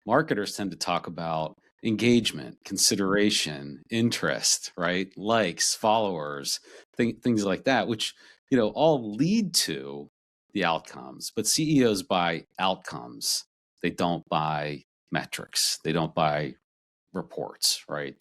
Marketers tend to talk about engagement, consideration, interest, right? Likes, followers, things like that, which, all lead to the outcomes. But CEOs buy outcomes. They don't buy metrics. They don't buy reports, right?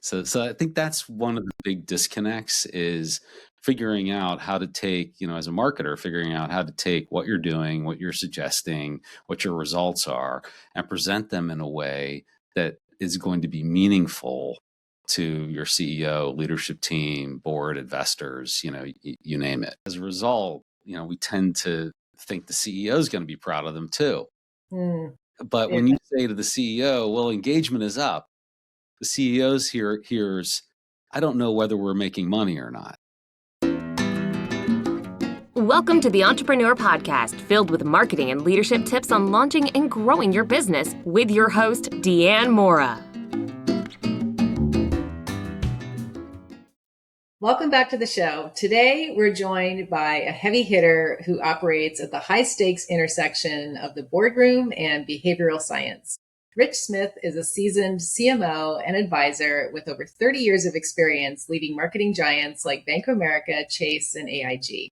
So I think that's one of the big disconnects is figuring out how to take, as a marketer, figuring out how to take what you're doing, what you're suggesting, what your results are, and present them in a way that is going to be meaningful to your CEO, leadership team, board, investors, you name it. As a result, we tend to think the CEO is going to be proud of them too. But when you say to the CEO, well, engagement is up, the CEOs hears, I don't know whether we're making money or not. Welcome to the Entrepreneur Podcast, filled with marketing and leadership tips on launching and growing your business with your host, Deanne Mora. Welcome back to the show. Today, we're joined by a heavy hitter who operates at the high-stakes intersection of the boardroom and behavioral science. Rich Smith is a seasoned CMO and advisor with over 30 years of experience leading marketing giants like Bank of America, Chase, and AIG.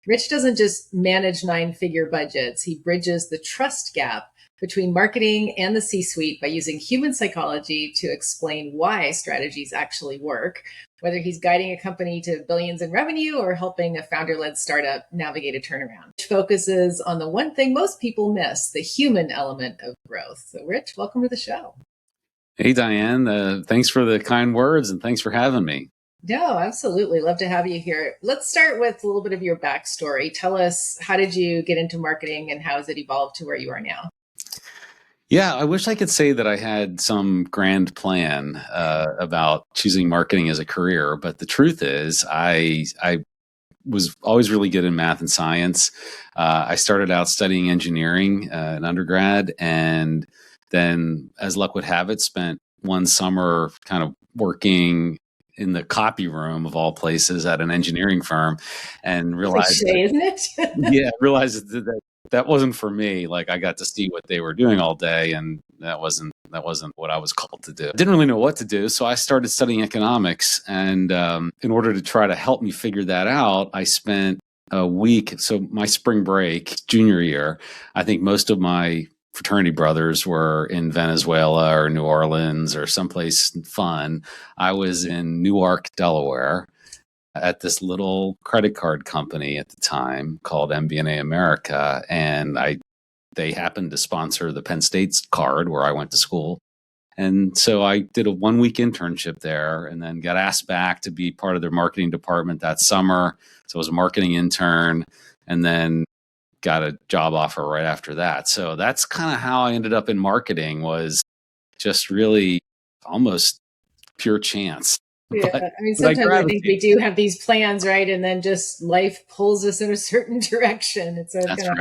Rich doesn't just manage nine-figure budgets. He bridges the trust gap between marketing and the C-suite by using human psychology to explain why strategies actually work, whether he's guiding a company to billions in revenue or helping a founder-led startup navigate a turnaround. Rich focuses on the one thing most people miss, the human element of growth. So Rich, welcome to the show. Hey, Diane. Thanks for the kind words and thanks for having me. No, absolutely. Love to have you here. Let's start with a little bit of your backstory. Tell us, how did you get into marketing and how has it evolved to where you are now? Yeah, I wish I could say that I had some grand plan about choosing marketing as a career, but the truth is I was always really good in math and science. I started out studying engineering in undergrad, and then, as luck would have it, spent one summer kind of working in the copy room of all places at an engineering firm, and realized, Cliché, isn't it? yeah, realized that wasn't for me. Like, I got to see what they were doing all day, and that wasn't what I was called to do. I didn't really know what to do, so I started studying economics. And in order to try to help me figure that out, I spent a week. So my spring break, junior year, I think most of my fraternity brothers were in Venezuela or New Orleans or someplace fun. I was in Newark, Delaware, at this little credit card company at the time called MBNA America. And they happened to sponsor the Penn State's card where I went to school. And so I did a 1-week internship there and then got asked back to be part of their marketing department that summer. So I was a marketing intern and then got a job offer right after that. So that's kind of how I ended up in marketing, was just really almost pure chance. Yeah, I mean, sometimes I think we do have these plans, right? And then just life pulls us in a certain direction. And so it's kind of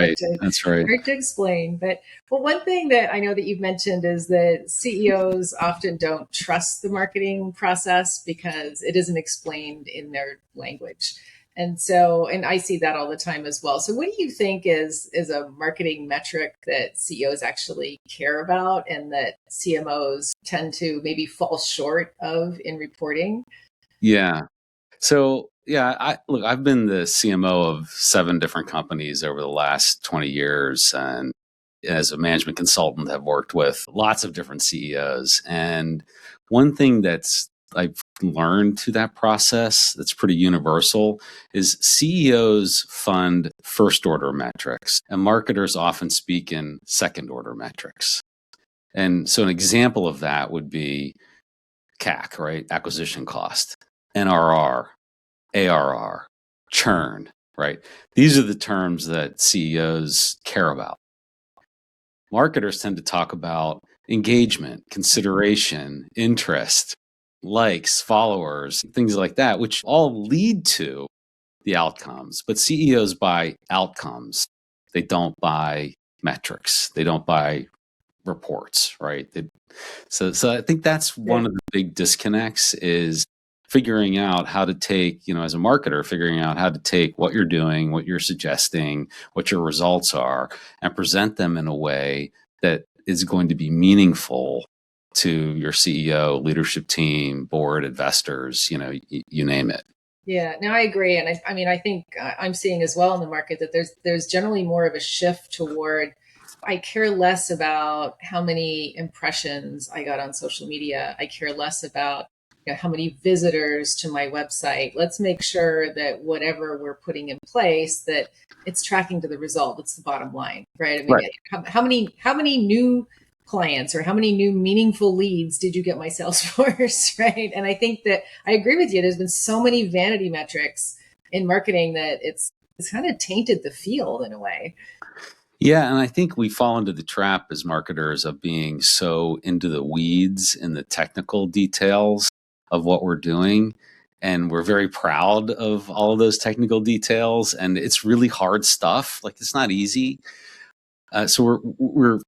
hard to explain. But one thing that I know that you've mentioned is that CEOs often don't trust the marketing process because it isn't explained in their language. And I see that all the time as well. So what do you think is a marketing metric that CEOs actually care about and that CMOs tend to maybe fall short of in reporting? Yeah. So, I've been the CMO of 7 different companies over the last 20 years. And as a management consultant, have worked with lots of different CEOs. And one thing I've learned through that process that's pretty universal is CEOs fund first order metrics and marketers often speak in second order metrics. And so an example of that would be CAC, right? Acquisition cost, NRR, ARR, churn, right? These are the terms that CEOs care about. Marketers tend to talk about engagement, consideration, interest, likes, followers, things like that, which all lead to the outcomes. But CEOs buy outcomes. They don't buy metrics. They don't buy reports, right? So I think that's one of the big disconnects is figuring out how to take, as a marketer, figuring out how to take what you're doing, what you're suggesting, what your results are, and present them in a way that is going to be meaningful to your CEO, leadership team, board, investors, you name it. Yeah, no, I agree. And I think I'm seeing as well in the market that there's generally more of a shift toward, I care less about how many impressions I got on social media. I care less about how many visitors to my website. Let's make sure that whatever we're putting in place, that it's tracking to the result. It's the bottom line, right? I mean, Right. how many new clients or how many new meaningful leads did you get my Salesforce, right? And I think that I agree with you. There's been so many vanity metrics in marketing that it's kind of tainted the field in a way. Yeah, and I think we fall into the trap as marketers of being so into the weeds in the technical details of what we're doing. And we're very proud of all of those technical details. And it's really hard stuff. Like, it's not easy. So we're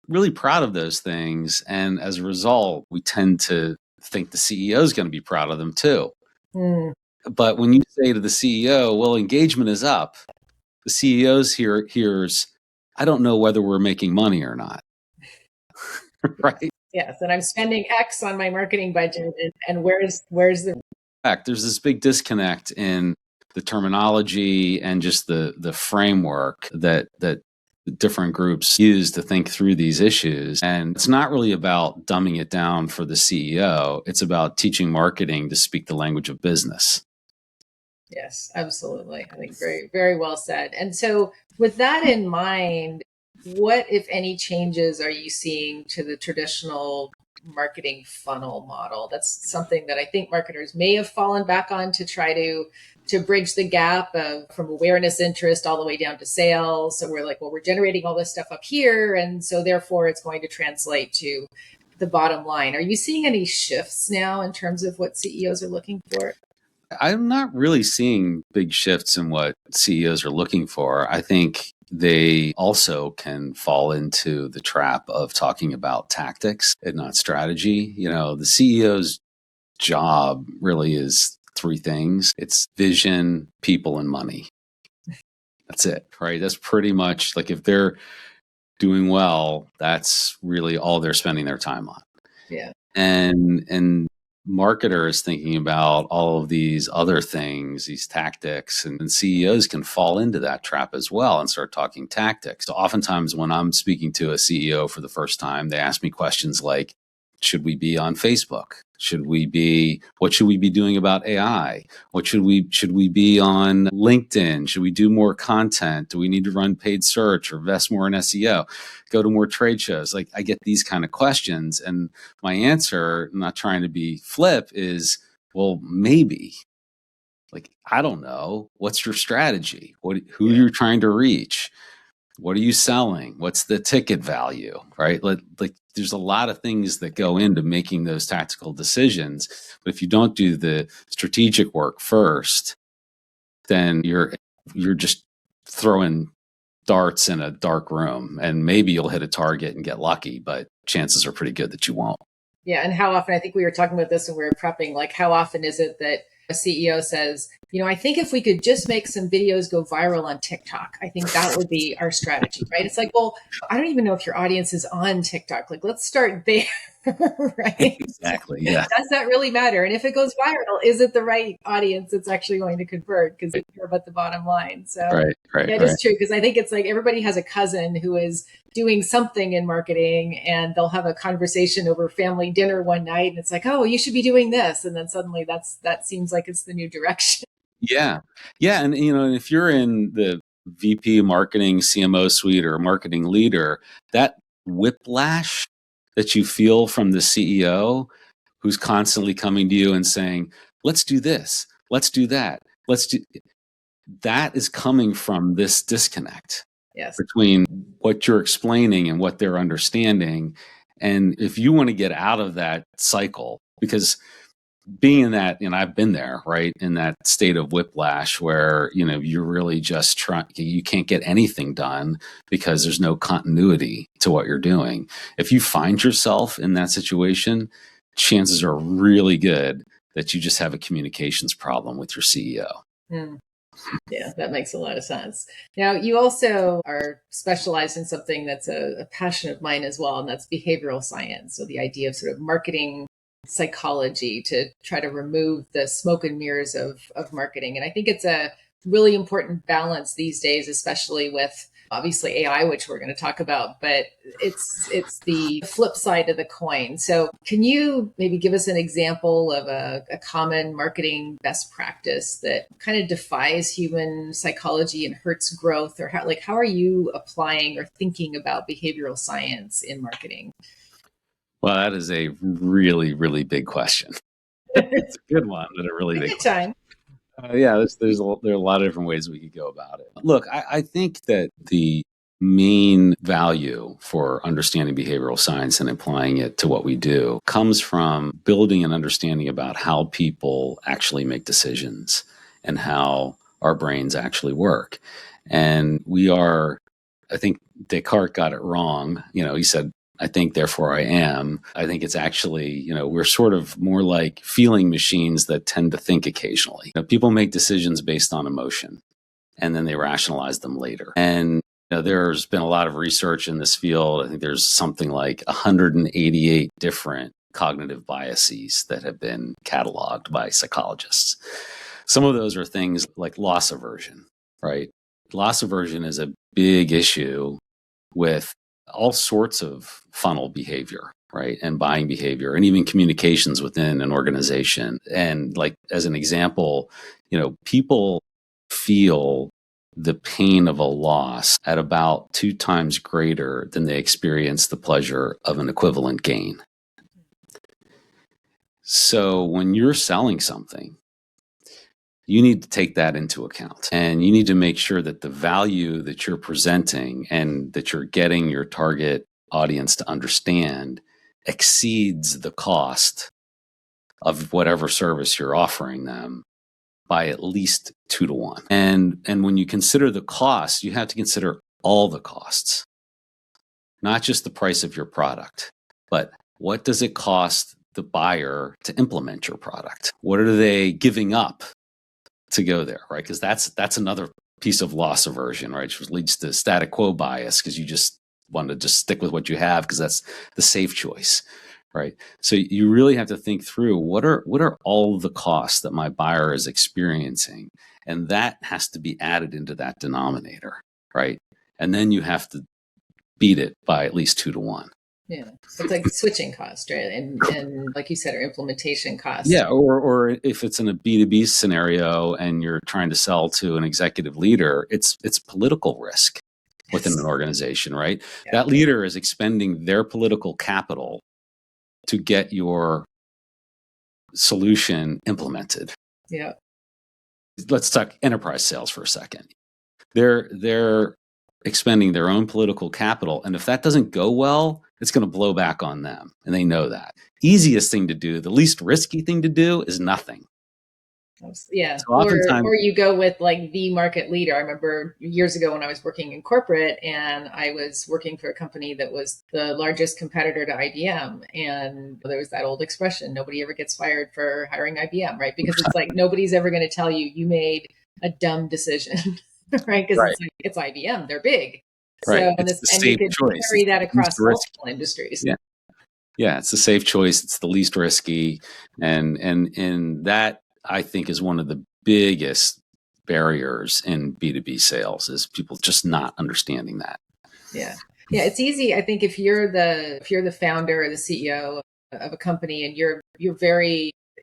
really proud of those things. And as a result, we tend to think the CEO is going to be proud of them too. Mm. But when you say to the CEO, well, engagement is up, the CEO's hears, I don't know whether we're making money or not. Right? Yes. And I'm spending X on my marketing budget. And where's the There's this big disconnect in the terminology and just the framework that different groups use to think through these issues. And it's not really about dumbing it down for the CEO. It's about teaching marketing to speak the language of business. Yes, absolutely. I think very, very well said. And so with that in mind, what, if any, changes are you seeing to the traditional marketing funnel model? That's something that I think marketers may have fallen back on to try to bridge the gap of from awareness, interest, all the way down to sales. So we're like, well, we're generating all this stuff up here, and so therefore it's going to translate to the bottom line. Are you seeing any shifts now in terms of what CEOs are looking for? I'm not really seeing big shifts in what CEOs are looking for. I think they also can fall into the trap of talking about tactics and not strategy. The CEO's job really is three things. It's vision, people, and money. That's it, right? That's pretty much, like, if they're doing well, that's really all they're spending their time on. Yeah. And marketers thinking about all of these other things, these tactics, and CEOs can fall into that trap as well and start talking tactics. So oftentimes when I'm speaking to a CEO for the first time, they ask me questions like, should we be on Facebook? What should we be doing about AI? Should we be on LinkedIn? Should we do more content? Do we need to run paid search or invest more in SEO? Go to more trade shows? Like, I get these kind of questions, and my answer, I'm not trying to be flip, is, well, maybe. Like, I don't know. What's your strategy? Who you're trying to reach? What are you selling? What's the ticket value, right? Like there's a lot of things that go into making those tactical decisions. But if you don't do the strategic work first, then you're just throwing darts in a dark room, and maybe you'll hit a target and get lucky, but chances are pretty good that you won't. Yeah. And how often, I think we were talking about this when we were prepping, like, how often is it that a CEO says, I think if we could just make some videos go viral on TikTok, I think that would be our strategy, right? It's like, well, I don't even know if your audience is on TikTok. Like, let's start there, right? Exactly. Yeah. Does that really matter? And if it goes viral, is it the right audience that's actually going to convert? Because they care about the bottom line. So Right. yeah, it is true. Because I think it's like everybody has a cousin who is doing something in marketing, and they'll have a conversation over family dinner one night, and it's like, oh, you should be doing this. And then suddenly that seems like it's the new direction. Yeah. And if you're in the VP marketing, CMO suite, or marketing leader, that whiplash that you feel from the CEO who's constantly coming to you and saying, let's do this, let's do that, that is coming from this disconnect. Yes. Between what you're explaining and what they're understanding. And if you want to get out of that cycle, because being in that, I've been there, right, in that state of whiplash where, you're really just you can't get anything done because there's no continuity to what you're doing. If you find yourself in that situation, chances are really good that you just have a communications problem with your CEO. Mm. Yeah, that makes a lot of sense. Now, you also are specialized in something that's a passion of mine as well, and that's behavioral science. So the idea of sort of marketing psychology to try to remove the smoke and mirrors of marketing. And I think it's a really important balance these days, especially with obviously AI, which we're going to talk about, but it's the flip side of the coin. So can you maybe give us an example of a common marketing best practice that kind of defies human psychology and hurts growth? Or how are you applying or thinking about behavioral science in marketing? Well, that is a really, really big question. It's a good one, but a really Take big your question. time. Yeah, there are a lot of different ways we could go about it. Look, I think that the main value for understanding behavioral science and applying it to what we do comes from building an understanding about how people actually make decisions and how our brains actually work. And I think Descartes got it wrong. He said, I think, therefore I am. I think it's actually, we're sort of more like feeling machines that tend to think occasionally. People make decisions based on emotion and then they rationalize them later. And there's been a lot of research in this field. I think there's something like 188 different cognitive biases that have been cataloged by psychologists. Some of those are things like loss aversion, right? Loss aversion is a big issue with all sorts of funnel behavior, right? And buying behavior and even communications within an organization. And like, as an example, people feel the pain of a loss at about 2 times greater than they experience the pleasure of an equivalent gain. So when you're selling something, you need to take that into account, and you need to make sure that the value that you're presenting and that you're getting your target audience to understand exceeds the cost of whatever service you're offering them by at least 2 to 1. And when you consider the cost, you have to consider all the costs, not just the price of your product, but what does it cost the buyer to implement your product? What are they giving up to go there, right? Because that's another piece of loss aversion, right? Which leads to static quo bias, because you just want to just stick with what you have because that's the safe choice, right? So you really have to think through what are all the costs that my buyer is experiencing, and that has to be added into that denominator, right? And then you have to beat it by at least 2 to 1. Yeah, it's like switching cost, right? And like you said, or implementation cost. Yeah, or if it's in a B2B scenario and you're trying to sell to an executive leader, it's political risk within an organization, right? Yeah. That leader is expending their political capital to get your solution implemented. Yeah. Let's talk enterprise sales for a second. They're expending their own political capital, and if that doesn't go well, it's going to blow back on them, and they know that. Easiest thing to do, the least risky thing to do, is nothing. Yeah. So oftentimes, or you go with like the market leader. I remember years ago when I was working in corporate and I was working for a company that was the largest competitor to IBM. And there was that old expression, nobody ever gets fired for hiring IBM, right? Because it's like, nobody's ever going to tell you made a dumb decision, right? Because right. it's IBM, they're big. Right. So, It's the and safe you could choice. carry that across It's the risk. multiple industries. Yeah. Yeah, it's the safe choice. It's the least risky. And that, I think, is one of the biggest barriers in B2B sales, is people just not understanding that. Yeah. Yeah. It's easy. I think if you're the founder or the CEO of a company and you're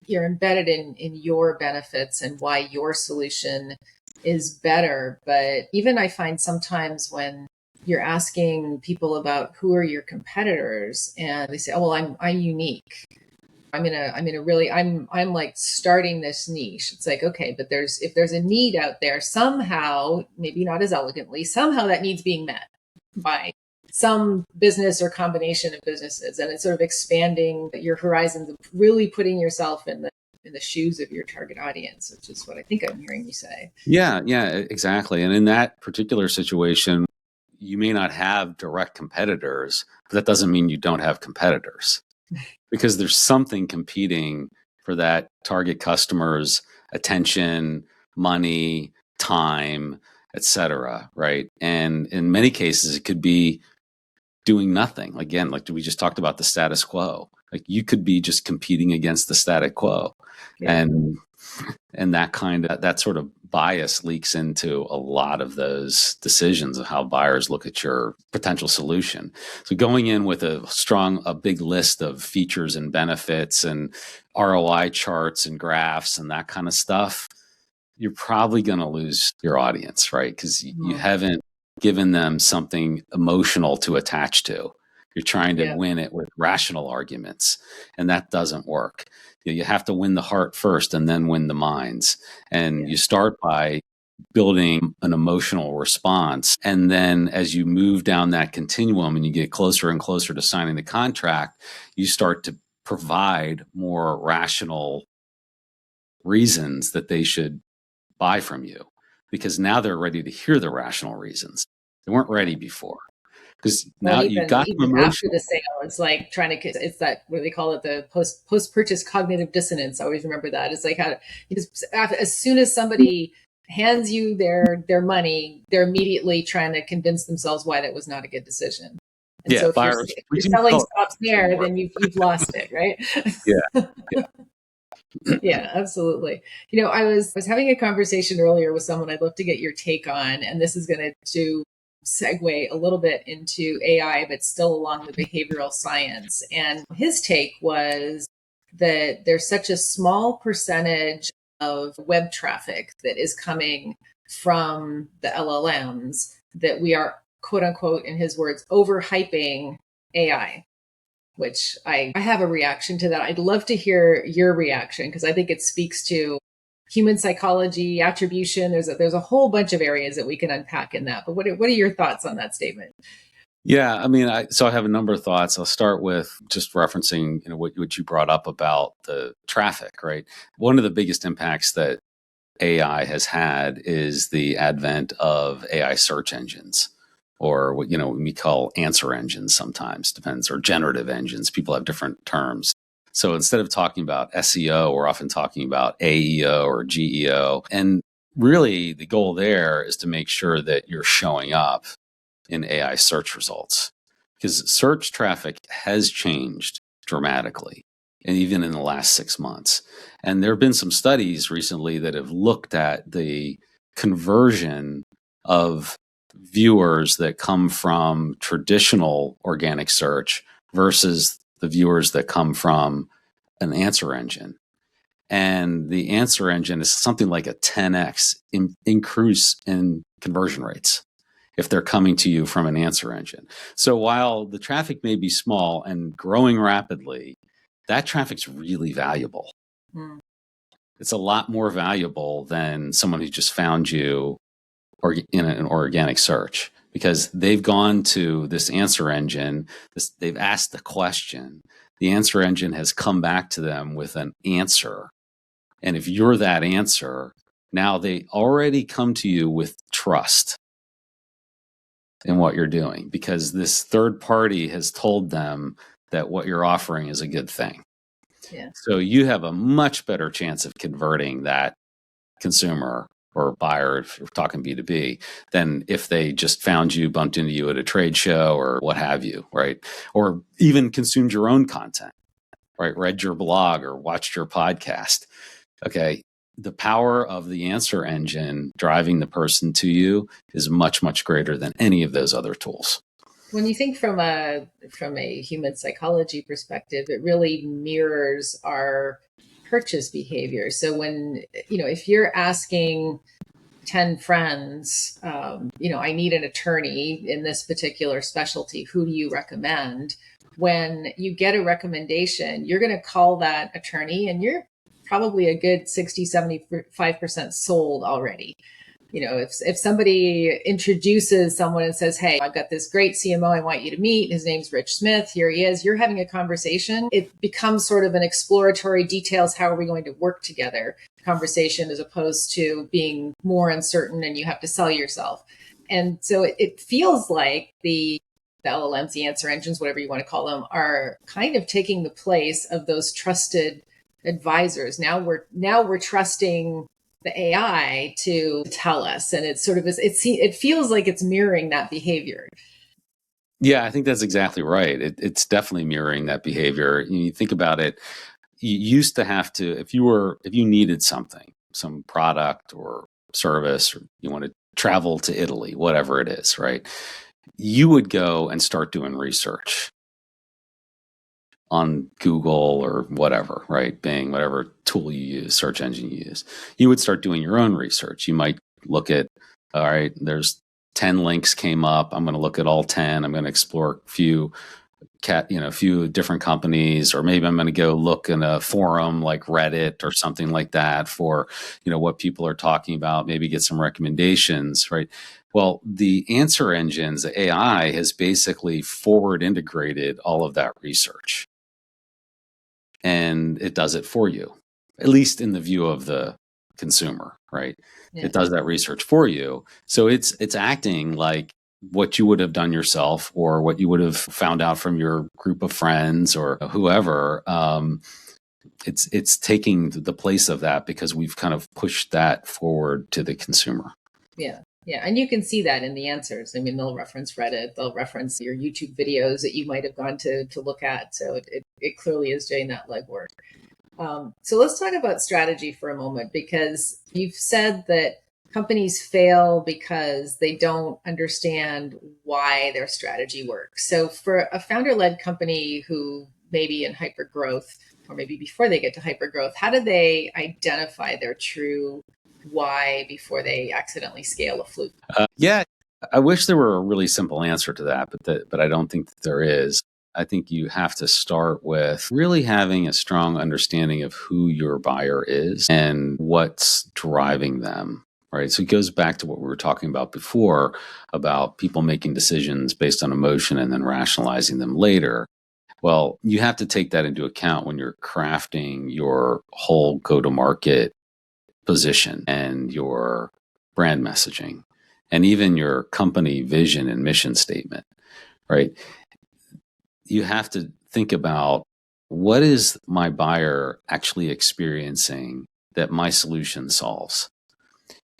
embedded in your benefits and why your solution is better. But even I find sometimes when you're asking people about who are your competitors and they say, oh, well, I'm unique. I'm like starting this niche. It's like, okay, but if there's a need out there somehow, maybe not as elegantly, somehow that need's being met by some business or combination of businesses. And it's sort of expanding your horizons and really putting yourself in the shoes of your target audience, which is what I think I'm hearing you say. Yeah, exactly. And in that particular situation, you may not have direct competitors, but that doesn't mean you don't have competitors, because there's something competing for that target customer's attention, money, time, etc. Right? And in many cases, it could be doing nothing. Again, like we just talked about the status quo. Like you could be just competing against the status quo, Yeah. and that sort of bias leaks into a lot of those decisions of how buyers look at your potential solution. So going in with a big list of features and benefits and ROI charts and graphs and that kind of stuff, you're probably going to lose your audience, right? Because you haven't given them something emotional to attach to. You're trying to win it with rational arguments, and that doesn't work. You have to win the heart first and then win the minds. And you start by building an emotional response. And then as you move down that continuum and you get closer and closer to signing the contract, you start to provide more rational reasons that they should buy from you, because now they're ready to hear the rational reasons. They weren't ready before. Because now you got them even after emotional. the sale, it's like it's that, what do they call it, the post purchase cognitive dissonance. I always remember that. It's like how as soon as somebody hands you their money, they're immediately trying to convince themselves why that was not a good decision. And so if your selling stops there, then you've lost it, right? Yeah. Yeah, absolutely. I was having a conversation earlier with someone I'd love to get your take on, and this is going to segue a little bit into AI, but still along the behavioral science. And his take was that there's such a small percentage of web traffic that is coming from the LLMs that we are, quote unquote, in his words, overhyping AI, which I have a reaction to that. I'd love to hear your reaction, because I think it speaks to human psychology, attribution. There's a whole bunch of areas that we can unpack in that. But what are your thoughts on that statement? Yeah, I mean, I have a number of thoughts. I'll start with just referencing, what you brought up about the traffic, right? One of the biggest impacts that AI has had is the advent of AI search engines, or what we call answer engines sometimes, depends, or generative engines. People have different terms. So instead of talking about SEO, we're often talking about AEO or GEO. And really the goal there is to make sure that you're showing up in AI search results, because search traffic has changed dramatically, and even in the last 6 months. And there have been some studies recently that have looked at the conversion of viewers that come from traditional organic search versus the viewers that come from an answer engine. And the answer engine is something like a 10x increase in conversion rates if they're coming to you from an answer engine. So while the traffic may be small and growing rapidly, that traffic's really valuable. It's a lot more valuable than someone who just found you in an organic search, because they've gone to this answer engine, they've asked the question, the answer engine has come back to them with an answer. And if you're that answer, now they already come to you with trust in what you're doing, because this third party has told them that what you're offering is a good thing. Yeah. So you have a much better chance of converting that consumer or buyer, if you're talking B2B, than if they just found you, bumped into you at a trade show or what have you, right? Or even consumed your own content, right? Read your blog or watched your podcast. Okay. The power of the answer engine driving the person to you is much, much greater than any of those other tools. When you think from a human psychology perspective, it really mirrors our purchase behavior. So when, if you're asking 10 friends, I need an attorney in this particular specialty, who do you recommend? When you get a recommendation, you're going to call that attorney, and you're probably a good 60, 75% sold already. If somebody introduces someone and says, hey, I've got this great CMO I want you to meet. His name's Rich Smith. Here he is. You're having a conversation. It becomes sort of an exploratory details. How are we going to work together conversation, as opposed to being more uncertain and you have to sell yourself. And so it feels like the LLMs, the answer engines, whatever you want to call them, are kind of taking the place of those trusted advisors. Now we're trusting the AI to tell us. And it's sort of, it feels like it's mirroring that behavior. Yeah, I think that's exactly right. It's definitely mirroring that behavior. You think about it, you used to have to, if you needed something, some product or service, or you want to travel to Italy, whatever it is, right? You would go and start doing research on Google or whatever, right? Bing, whatever tool you use, search engine you use. You would start doing your own research. You might look at, all right, there's 10 links came up. I'm going to look at all 10. I'm going to explore a few different companies, or maybe I'm going to go look in a forum like Reddit or something like that for, what people are talking about, maybe get some recommendations, right? Well, the answer engines, the AI has basically forward integrated all of that research, and it does it for you, at least in the view of the consumer, right? Yeah. It does that research for you. So it's acting like what you would have done yourself, or what you would have found out from your group of friends or whoever. It's taking the place of that, because we've kind of pushed that forward to the consumer. Yeah. Yeah. And you can see that in the answers. I mean, they'll reference Reddit, they'll reference your YouTube videos that you might have gone to look at. So it clearly is doing that legwork. So let's talk about strategy for a moment, because you've said that companies fail because they don't understand why their strategy works. So for a founder-led company who may be in hyper growth, or maybe before they get to hyper growth, how do they identify their true why before they accidentally scale a fluke? Yeah, I wish there were a really simple answer to that, but I don't think that there is. I think you have to start with really having a strong understanding of who your buyer is and what's driving them, right? So it goes back to what we were talking about before, about people making decisions based on emotion and then rationalizing them later. Well, you have to take that into account when you're crafting your whole go-to-market position and your brand messaging, and even your company vision and mission statement, right? You have to think about, what is my buyer actually experiencing that my solution solves?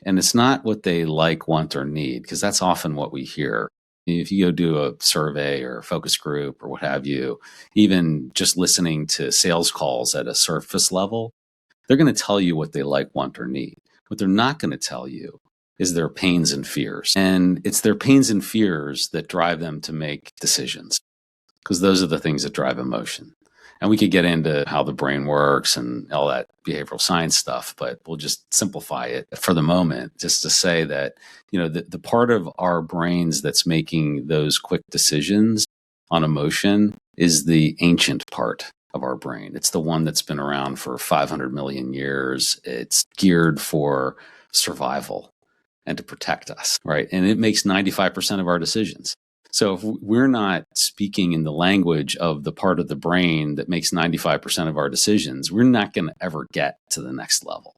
And it's not what they like, want, or need, because that's often what we hear. If you go do a survey or a focus group or what have you, even just listening to sales calls at a surface level, they're going to tell you what they like, want, or need. What they're not going to tell you is their pains and fears. And it's their pains and fears that drive them to make decisions, because those are the things that drive emotion. And we could get into how the brain works and all that behavioral science stuff, but we'll just simplify it for the moment, just to say that, the part of our brains that's making those quick decisions on emotion is the ancient part of our brain. It's the one that's been around for 500 million years. It's geared for survival and to protect us, right? And it makes 95% of our decisions. So if we're not speaking in the language of the part of the brain that makes 95% of our decisions, we're not going to ever get to the next level.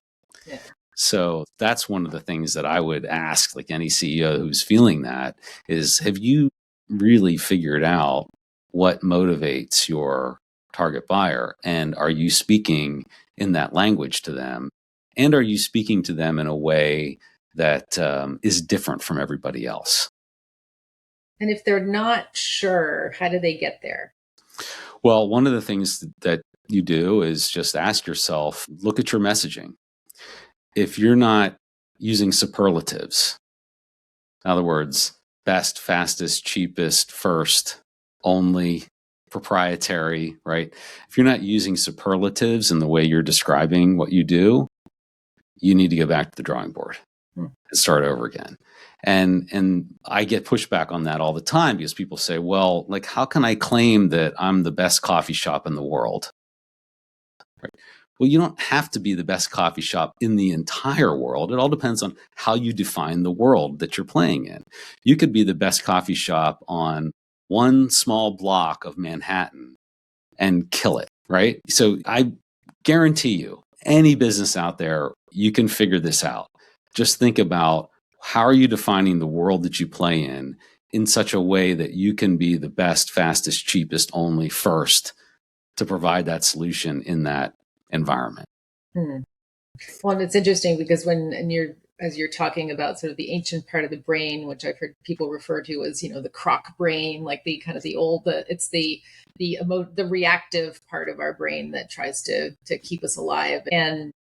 Yeah. So that's one of the things that I would ask, like any CEO who's feeling that, is, have you really figured out what motivates your target buyer? And are you speaking in that language to them? And are you speaking to them in a way that is different from everybody else? And if they're not sure, how do they get there? Well, one of the things that you do is just ask yourself, look at your messaging. If you're not using superlatives, in other words, best, fastest, cheapest, first, only, proprietary, right? If you're not using superlatives in the way you're describing what you do, you need to go back to the drawing board and start over again. And I get pushback on that all the time, because people say, well, like, how can I claim that I'm the best coffee shop in the world? Right? Well, you don't have to be the best coffee shop in the entire world. It all depends on how you define the world that you're playing in. You could be the best coffee shop on one small block of Manhattan and kill it, right? So I guarantee you, any business out there, you can figure this out. Just think about, how are you defining the world that you play in such a way that you can be the best, fastest, cheapest, only, first to provide that solution in that environment. Well, and it's interesting because as you're talking about sort of the ancient part of the brain, which I've heard people refer to as, the croc brain, like the kind of the old, it's the reactive part of our brain that tries to keep us alive. And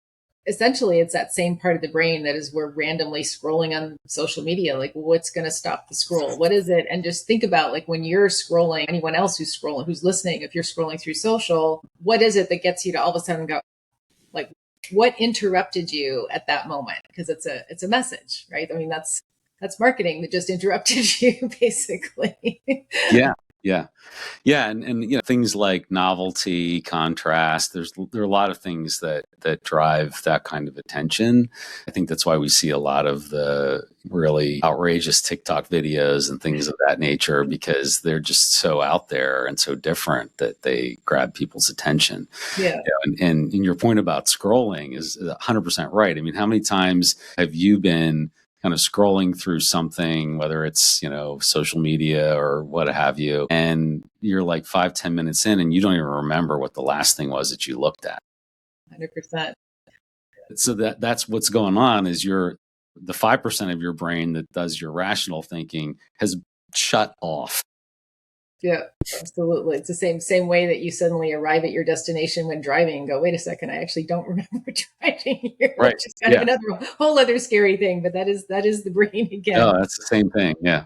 essentially it's that same part of the brain that is we're randomly scrolling on social media. Like, what's going to stop the scroll? What is it? And just think about, like, when you're scrolling, anyone else who's scrolling, who's listening, if you're scrolling through social, what is it that gets you to all of a sudden go, like, what interrupted you at that moment? Because it's a message, right? I mean, that's marketing that just interrupted you, basically. Yeah. Yeah. Yeah. And things like novelty, contrast, there are a lot of things that drive that kind of attention. I think that's why we see a lot of the really outrageous TikTok videos and things of that nature, because they're just so out there and so different that they grab people's attention. Yeah. And your point about scrolling is 100% right. I mean, how many times have you been kind of scrolling through something, whether it's, social media or what have you, and you're like 5-10 minutes in and you don't even remember what the last thing was that you looked at. 100%. So that's what's going on is the 5% of your brain that does your rational thinking has shut off. Yeah, absolutely. It's the same way that you suddenly arrive at your destination when driving and go, wait a second, I actually don't remember driving here. Right. Which is kind of another whole other scary thing, but that is the brain again. Oh, that's the same thing. Yeah.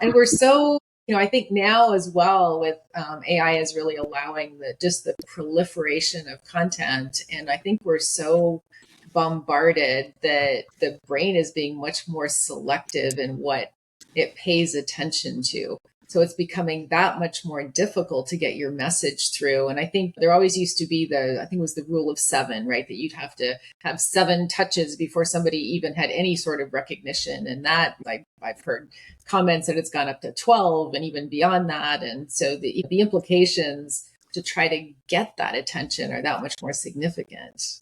And we're so, I think now as well with AI is really allowing the proliferation of content. And I think we're so bombarded that the brain is being much more selective in what it pays attention to. So it's becoming that much more difficult to get your message through. And I think there always used to be I think it was the rule of 7, right? That you'd have to have 7 touches before somebody even had any sort of recognition. And that, I've heard comments that it's gone up to 12 and even beyond that. And so the implications to try to get that attention are that much more significant.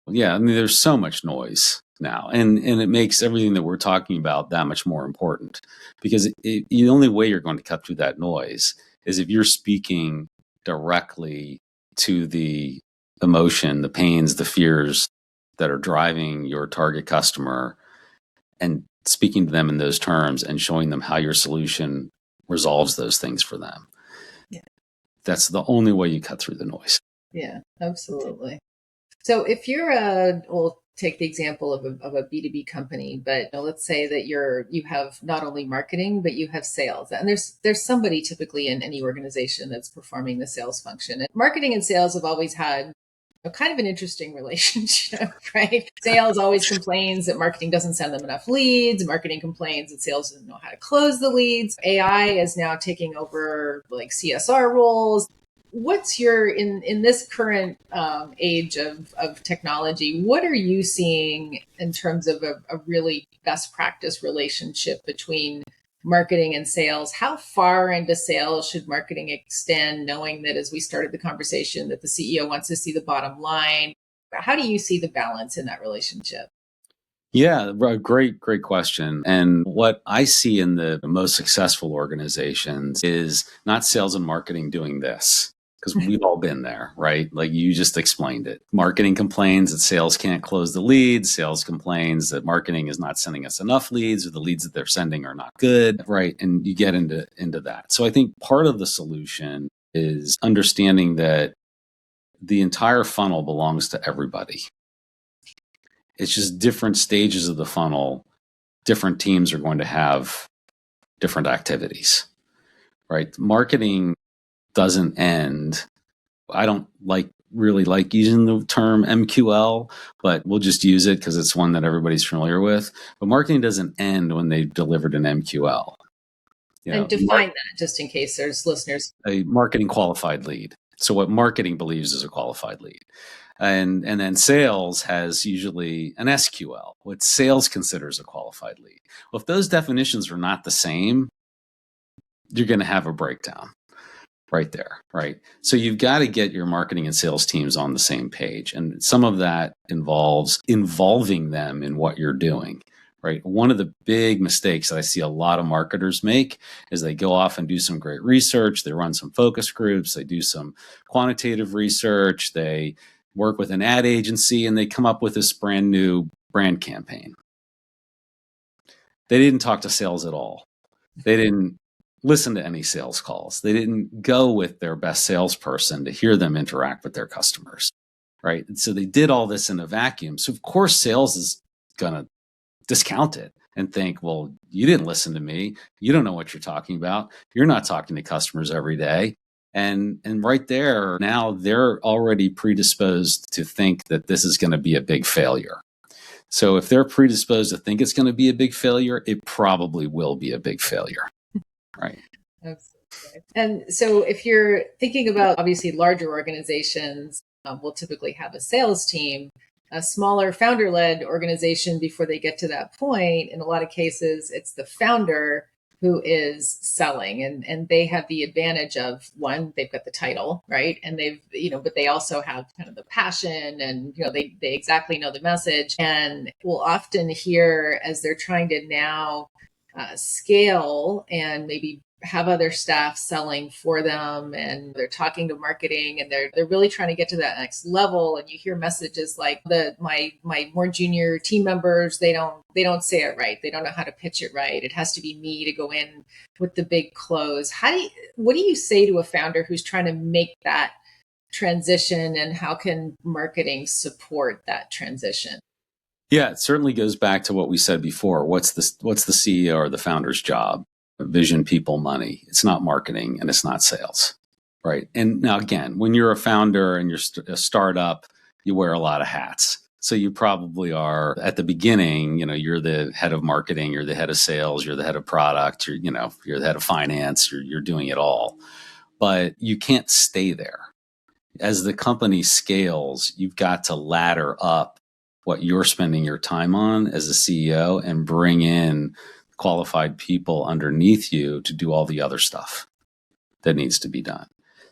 Yeah, I mean, there's so much noise now, and it makes everything that we're talking about that much more important, because the only way you're going to cut through that noise is if you're speaking directly to the emotion, the pains, the fears that are driving your target customer, and speaking to them in those terms and showing them how your solution resolves those things for them. Yeah. That's the only way you cut through the noise. Yeah, absolutely. So if you're we'll take the example of a B2B company, but let's say that you have not only marketing, but you have sales. And there's somebody typically in any organization that's performing the sales function. And marketing and sales have always had kind of an interesting relationship, right? Sales always complains that marketing doesn't send them enough leads. Marketing complains that sales doesn't know how to close the leads. AI is now taking over like CSR roles. What's in this current age of technology, what are you seeing in terms of a really best practice relationship between marketing and sales? How far into sales should marketing extend, knowing that, as we started the conversation, that the CEO wants to see the bottom line? How do you see the balance in that relationship? Yeah, great question. And what I see in the most successful organizations is not sales and marketing doing this, because we've all been there, right? Like you just explained it. Marketing complains that sales can't close the leads. Sales complains that marketing is not sending us enough leads, or the leads that they're sending are not good, right? And you get into that. So I think part of the solution is understanding that the entire funnel belongs to everybody. It's just different stages of the funnel. Different teams are going to have different activities, right? Marketing doesn't end. I don't really like using the term MQL, but we'll just use it because it's one that everybody's familiar with. But marketing doesn't end when they've delivered an MQL. And define that, just in case there's listeners. A marketing qualified lead. So what marketing believes is a qualified lead. And then sales has usually an SQL, what sales considers a qualified lead. Well, if those definitions are not the same, you're going to have a breakdown right there, right? So you've got to get your marketing and sales teams on the same page. And some of that involves involving them in what you're doing, right? One of the big mistakes that I see a lot of marketers make is they go off and do some great research. They run some focus groups. They do some quantitative research. They work with an ad agency and they come up with this brand new brand campaign. They didn't talk to sales at all. They didn't listen to any sales calls. They didn't go with their best salesperson to hear them interact with their customers, right? And so they did all this in a vacuum. So of course, sales is going to discount it and think, well, you didn't listen to me. You don't know what you're talking about. You're not talking to customers every day. And right there, now they're already predisposed to think that this is going to be a big failure. So if they're predisposed to think it's going to be a big failure, it probably will be a big failure, right? Absolutely. And so if you're thinking about, obviously, larger organizations will typically have a sales team. A smaller founder-led organization, before they get to that point, in a lot of cases, it's the founder who is selling, and they have the advantage of, one, they've got the title, right? And they've, but they also have kind of the passion, and, they exactly know the message. And we'll often hear, as they're trying to now scale and maybe have other staff selling for them, and they're talking to marketing, and they're really trying to get to that next level. And you hear messages like my more junior team members, they don't say it right. They don't know how to pitch it right. It has to be me to go in with the big close. What do you say to a founder who's trying to make that transition, and how can marketing support that transition? Yeah, it certainly goes back to what we said before. What's the CEO or the founder's job? Vision, people, money. It's not marketing and it's not sales, right? And now again, when you're a founder and you're a startup, you wear a lot of hats. So you probably are at the beginning, you're the head of marketing, you're the head of sales, you're the head of product, you're the head of finance, you're doing it all. But you can't stay there. As the company scales, you've got to ladder up what you're spending your time on as a CEO and bring in qualified people underneath you to do all the other stuff that needs to be done.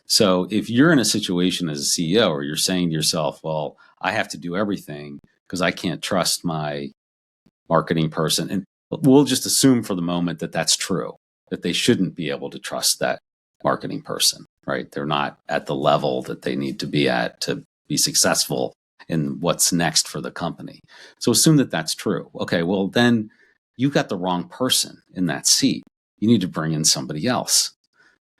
So if you're in a situation as a CEO where you're saying to yourself, well, I have to do everything because I can't trust my marketing person. And we'll just assume for the moment that that's true, that they shouldn't be able to trust that marketing person, right? They're not at the level that they need to be at to be successful in what's next for the company. So assume that that's true. Okay, well, then you've got the wrong person in that seat. You need to bring in somebody else,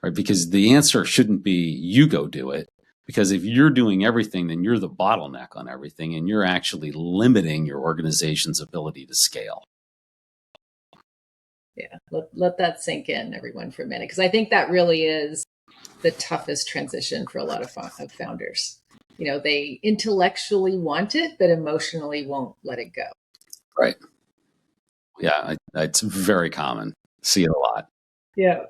right? Because the answer shouldn't be you go do it. Because if you're doing everything, then you're the bottleneck on everything, and you're actually limiting your organization's ability to scale. Yeah, let that sink in, everyone, for a minute, because I think that really is the toughest transition for a lot of founders. They intellectually want it, but emotionally won't let it go. Right. Yeah, it's very common. See it a lot. Yeah.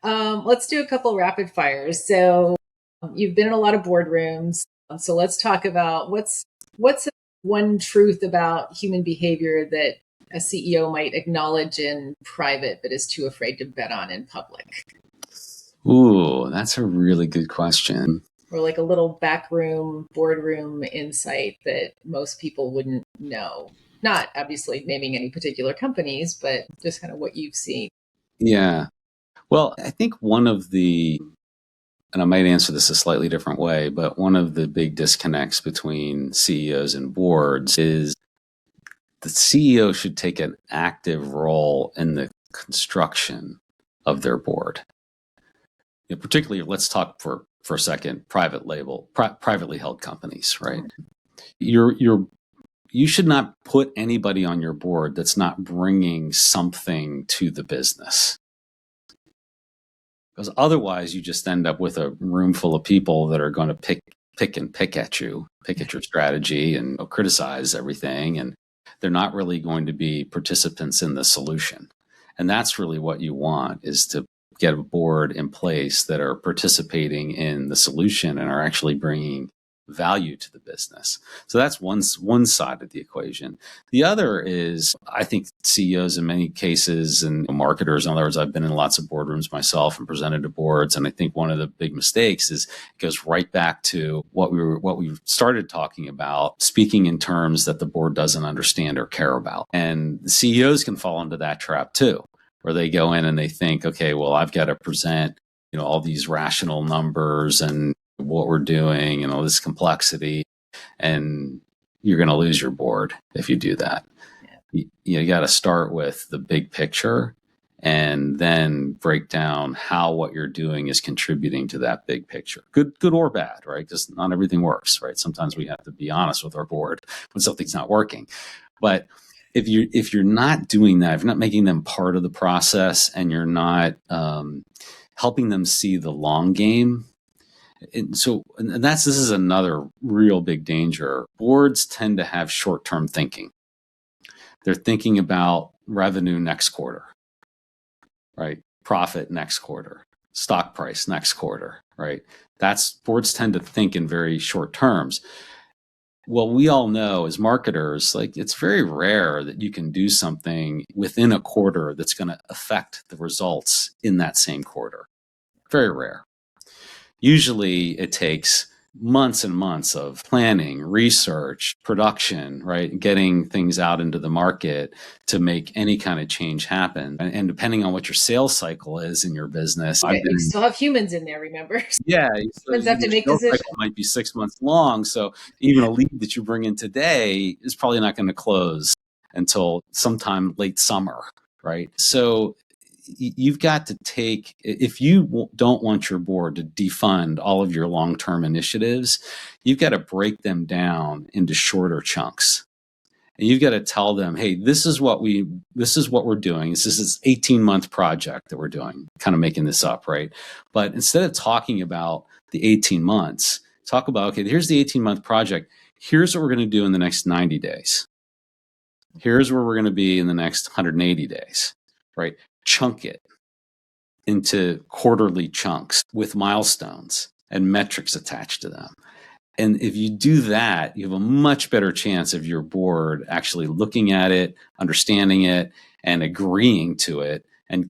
Let's do a couple rapid fires. So you've been in a lot of boardrooms. So let's talk about what's one truth about human behavior that a CEO might acknowledge in private, but is too afraid to bet on in public. Ooh, that's a really good question. Or like a little backroom, boardroom insight that most people wouldn't know. Not obviously naming any particular companies, but just kind of what you've seen. Yeah. Well, I think one of the, and I might answer this a slightly different way, but one of the big disconnects between CEOs and boards is the CEO should take an active role in the construction of their board. Particularly, let's talk for a second, privately held companies, right? You should not put anybody on your board that's not bringing something to the business. Because otherwise you just end up with a room full of people that are going to pick at your strategy and criticize everything. And they're not really going to be participants in the solution. And that's really what you want, is to get a board in place that are participating in the solution and are actually bringing value to the business. So that's one side of the equation. The other is, I think CEOs in many cases, and marketers, in other words, I've been in lots of boardrooms myself and presented to boards. And I think one of the big mistakes is it goes right back to what we started talking about, speaking in terms that the board doesn't understand or care about. And CEOs can fall into that trap too, where they go in and they think, okay, well, I've got to present, all these rational numbers and what we're doing and all this complexity. And you're going to lose your board if you do that. You got to start with the big picture and then break down how what you're doing is contributing to that big picture. Good or bad, right? Because not everything works, right? Sometimes we have to be honest with our board when something's not working. But if you're not doing that, if you're not making them part of the process and you're not helping them see the long game, this is another real big danger. Boards tend to have short-term thinking. They're thinking about revenue next quarter, right? Profit next quarter, stock price next quarter, right? Boards tend to think in very short terms. Well, we all know as marketers, like it's very rare that you can do something within a quarter that's going to affect the results in that same quarter. Very rare. Usually it takes months and months of planning, research, production, right? Getting things out into the market to make any kind of change happen. And depending on what your sales cycle is in your business, you still have humans in there, remember? Yeah. Humans have to make decisions. Cycle might be 6 months long. So even a lead that you bring in today is probably not going to close until sometime late summer, right? So you've got to if you don't want your board to defund all of your long-term initiatives, you've got to break them down into shorter chunks. And you've got to tell them, hey, this is what we're doing. This is this 18-month project that we're doing, kind of making this up, right? But instead of talking about the 18 months, talk about, okay, here's the 18-month project. Here's what we're going to do in the next 90 days. Here's where we're going to be in the next 180 days, right? Chunk it into quarterly chunks with milestones and metrics attached to them. And if you do that, you have a much better chance of your board actually looking at it, understanding it, and agreeing to it and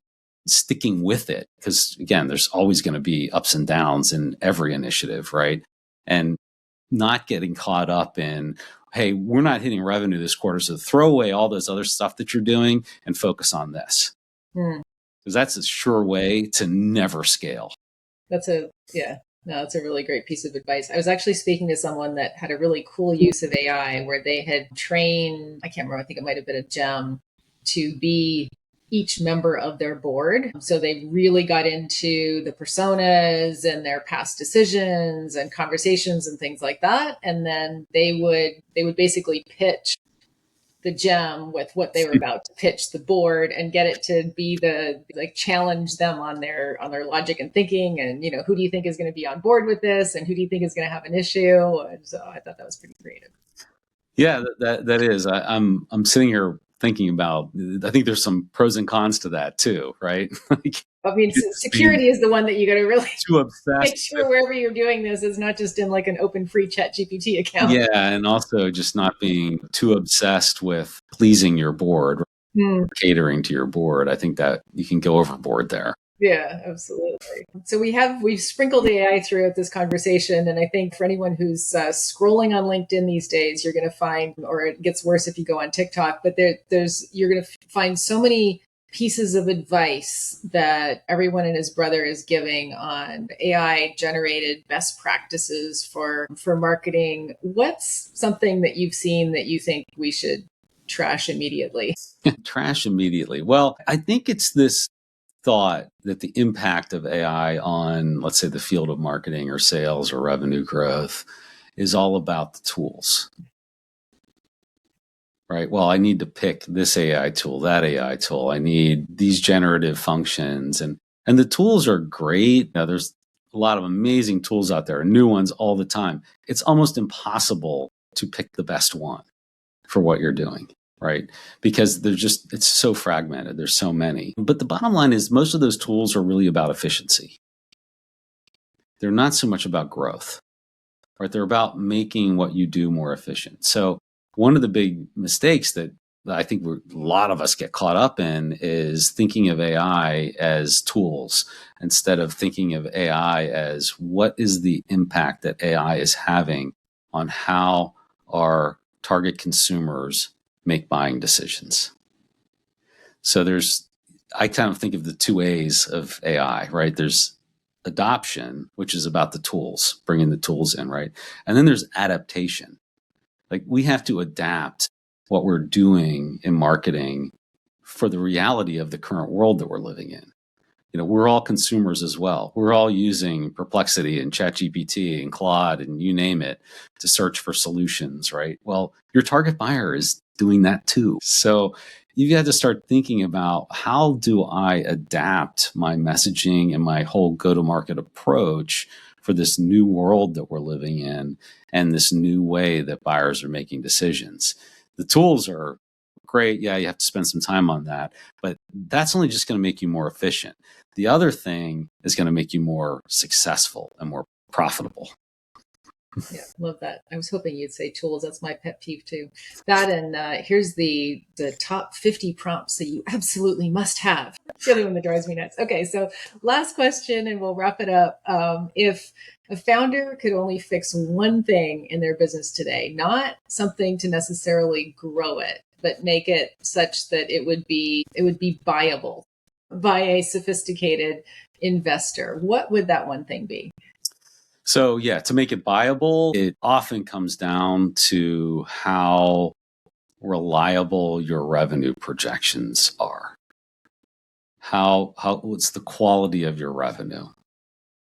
sticking with it. Because again, there's always going to be ups and downs in every initiative, right? And not getting caught up in, hey, we're not hitting revenue this quarter, so throw away all those other stuff that you're doing and focus on this. Because that's a sure way to never scale. That's a really great piece of advice. I was actually speaking to someone that had a really cool use of AI where they had trained, I can't remember, I think it might have been a gem, to be each member of their board. So they really got into the personas and their past decisions and conversations and things like that. And then they would basically pitch the gem with what they were about to pitch the board and get it to be challenge them on their logic and thinking. And, who do you think is going to be on board with this? And who do you think is going to have an issue? And so I thought that was pretty creative. Yeah, that is. I'm sitting here thinking about, I think there's some pros and cons to that too, right? Security is the one that you got to really too obsessed make sure wherever you're doing this is not just in like an open free ChatGPT account. Yeah, and also just not being too obsessed with pleasing your board, catering to your board. I think that you can go overboard there. Yeah, absolutely. So we've sprinkled AI throughout this conversation. And I think for anyone who's scrolling on LinkedIn these days, you're going to find, or it gets worse if you go on TikTok, but you're going to find so many pieces of advice that everyone and his brother is giving on AI generated best practices for marketing. What's something that you've seen that you think we should trash immediately? Trash immediately. Well, I think it's this thought that the impact of AI on, let's say, the field of marketing or sales or revenue growth is all about the tools. Right? Well, I need to pick this AI tool, that AI tool. I need these generative functions. And the tools are great. Now, there's a lot of amazing tools out there, new ones all the time. It's almost impossible to pick the best one for what you're doing, right? Because it's so fragmented. There's so many. But the bottom line is most of those tools are really about efficiency. They're not so much about growth, right? They're about making what you do more efficient. So one of the big mistakes that I think a lot of us get caught up in is thinking of AI as tools instead of thinking of AI as what is the impact that AI is having on how our target consumers make buying decisions. So I kind of think of the two A's of AI, right? There's adoption, which is about the tools, bringing the tools in, right? And then there's adaptation. Like we have to adapt what we're doing in marketing for the reality of the current world that we're living in. We're all consumers as well. We're all using Perplexity and ChatGPT and Claude and you name it to search for solutions, right? Well, your target buyer is doing that too. So you've got to start thinking about how do I adapt my messaging and my whole go-to-market approach for this new world that we're living in and this new way that buyers are making decisions. The tools are great. Yeah, you have to spend some time on that, but that's only just going to make you more efficient. The other thing is going to make you more successful and more profitable. Yeah, love that. I was hoping you'd say tools. That's my pet peeve too. That and here's the top 50 prompts that you absolutely must have. It's the other one that drives me nuts. Okay, so last question and we'll wrap it up. If a founder could only fix one thing in their business today, not something to necessarily grow it, but make it such that it would be buyable by a sophisticated investor, what would that one thing be? So yeah, to make it buyable, it often comes down to how reliable your revenue projections are. What's the quality of your revenue,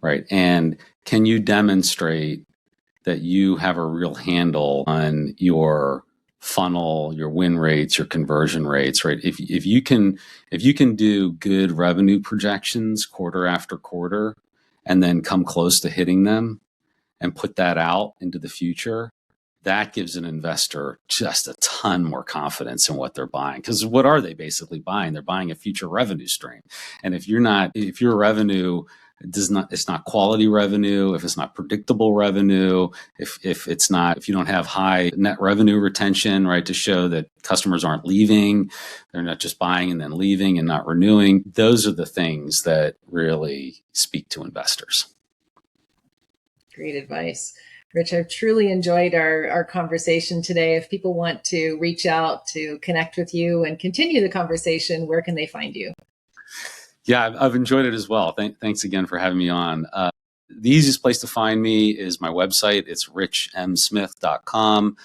right? And can you demonstrate that you have a real handle on your funnel, your win rates, your conversion rates, right? If you can do good revenue projections quarter after quarter and then come close to hitting them and put that out into the future, that gives an investor just a ton more confidence in what they're buying. Because what are they basically buying? They're buying a future revenue stream. And if your revenue it's not quality revenue, if it's not predictable revenue, if you don't have high net revenue retention, right, to show that customers aren't leaving, they're not just buying and then leaving and not renewing, those are the things that really speak to investors. Great advice. Rich, I've truly enjoyed our conversation today. If people want to reach out to connect with you and continue the conversation, where can they find you? Yeah, I've enjoyed it as well. Thanks again for having me on. The easiest place to find me is my website. It's richmsmith.com.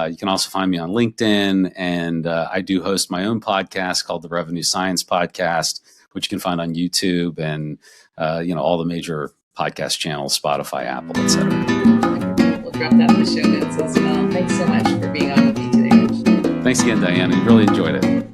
You can also find me on LinkedIn, and I do host my own podcast called the Revenue Science Podcast, which you can find on YouTube and all the major podcast channels, Spotify, Apple, etc. We'll drop that in the show notes as well. Thanks so much for being on with me today, Rich. Thanks again, Diane. I really enjoyed it.